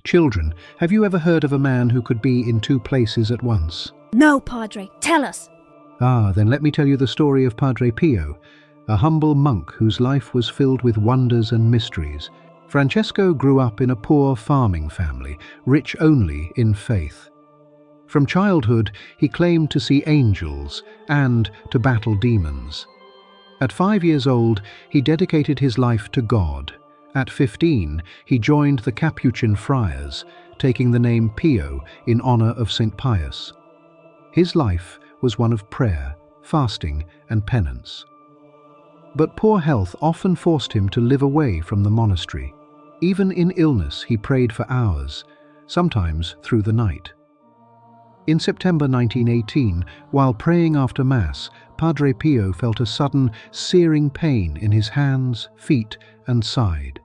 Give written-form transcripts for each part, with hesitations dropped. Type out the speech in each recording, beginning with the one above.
Children, have you ever heard of a man who could be in two places at once? No, Padre, tell us. Then let me tell you the story of Padre Pio, a humble monk whose life was filled with wonders and mysteries. Francesco grew up in a poor farming family, rich only in faith. From childhood, he claimed to see angels and to battle demons. At 5 years old, he dedicated his life to God. At 15, he joined the Capuchin friars, taking the name Pio in honor of St. Pius. His life was one of prayer, fasting, and penance. But poor health often forced him to live away from the monastery. Even in illness, he prayed for hours, sometimes through the night. In September 1918, while praying after Mass, Padre Pio felt a sudden, searing pain in his hands, feet, and side.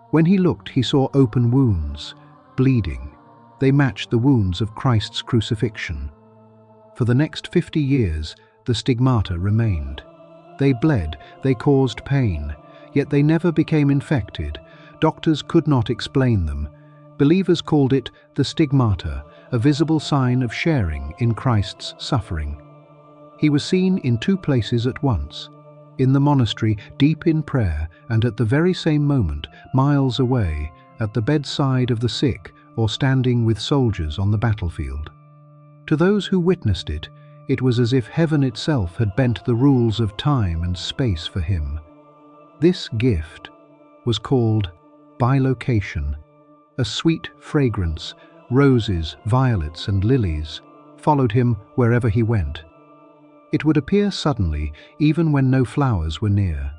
When he looked, he saw open wounds, bleeding. They matched the wounds of Christ's crucifixion. For the next 50 years, the stigmata remained. They bled, they caused pain, yet they never became infected. Doctors could not explain them. Believers called it the stigmata, a visible sign of sharing in Christ's suffering. He was seen in two places at once, in the monastery, deep in prayer, and at the very same moment, miles away, at the bedside of the sick or standing with soldiers on the battlefield. To those who witnessed it, it was as if heaven itself had bent the rules of time and space for him. This gift was called bilocation, a sweet fragrance, roses, violets, and lilies, followed him wherever he went. It would appear suddenly, even when no flowers were near.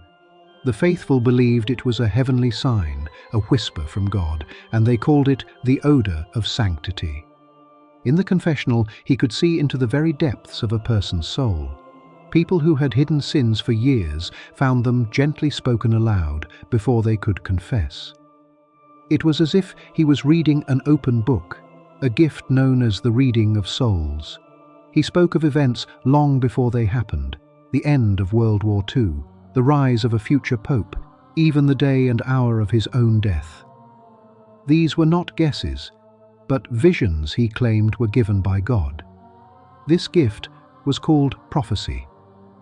The faithful believed it was a heavenly sign, a whisper from God, and they called it the odor of sanctity. In the confessional, he could see into the very depths of a person's soul. People who had hidden sins for years found them gently spoken aloud before they could confess. It was as if he was reading an open book, a gift known as the reading of souls. He spoke of events long before they happened, the end of World War II, the rise of a future pope, even the day and hour of his own death. These were not guesses, but visions he claimed were given by God. This gift was called prophecy.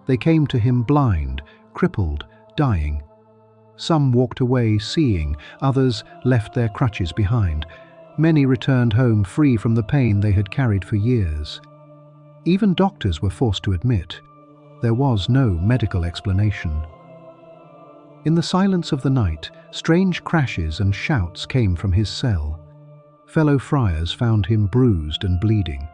They came to him blind, crippled, dying. Some walked away seeing, others left their crutches behind. Many returned home free from the pain they had carried for years. Even doctors were forced to admit there was no medical explanation. In the silence of the night, strange crashes and shouts came from his cell. Fellow friars found him bruised and bleeding.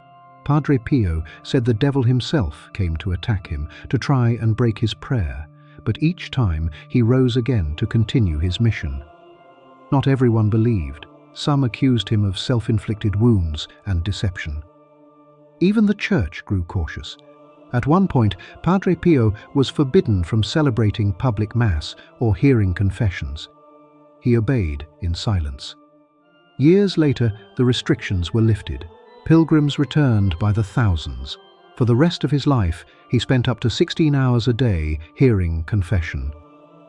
Padre Pio said the devil himself came to attack him, to try and break his prayer, but each time he rose again to continue his mission. Not everyone believed. Some accused him of self-inflicted wounds and deception. Even the church grew cautious. At one point, Padre Pio was forbidden from celebrating public mass or hearing confessions. He obeyed in silence. Years later, the restrictions were lifted. Pilgrims returned by the thousands. For the rest of his life, he spent up to 16 hours a day hearing confession.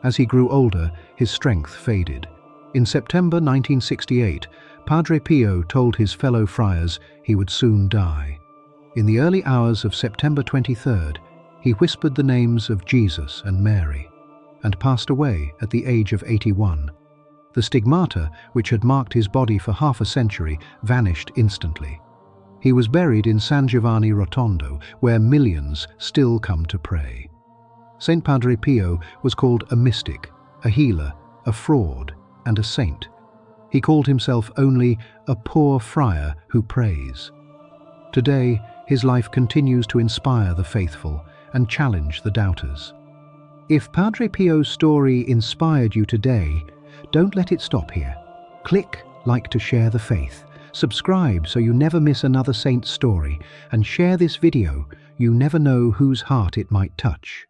As he grew older, his strength faded. In September 1968, Padre Pio told his fellow friars he would soon die. In the early hours of September 23rd, he whispered the names of Jesus and Mary, and passed away at the age of 81. The stigmata, which had marked his body for half a century, vanished instantly. He was buried in San Giovanni Rotondo, where millions still come to pray. Saint Padre Pio was called a mystic, a healer, a fraud, and a saint. He called himself only a poor friar who prays. Today, his life continues to inspire the faithful and challenge the doubters. If Padre Pio's story inspired you today, don't let it stop here. Click like to share the faith. Subscribe so you never miss another saint's story, and share this video. You never know whose heart it might touch.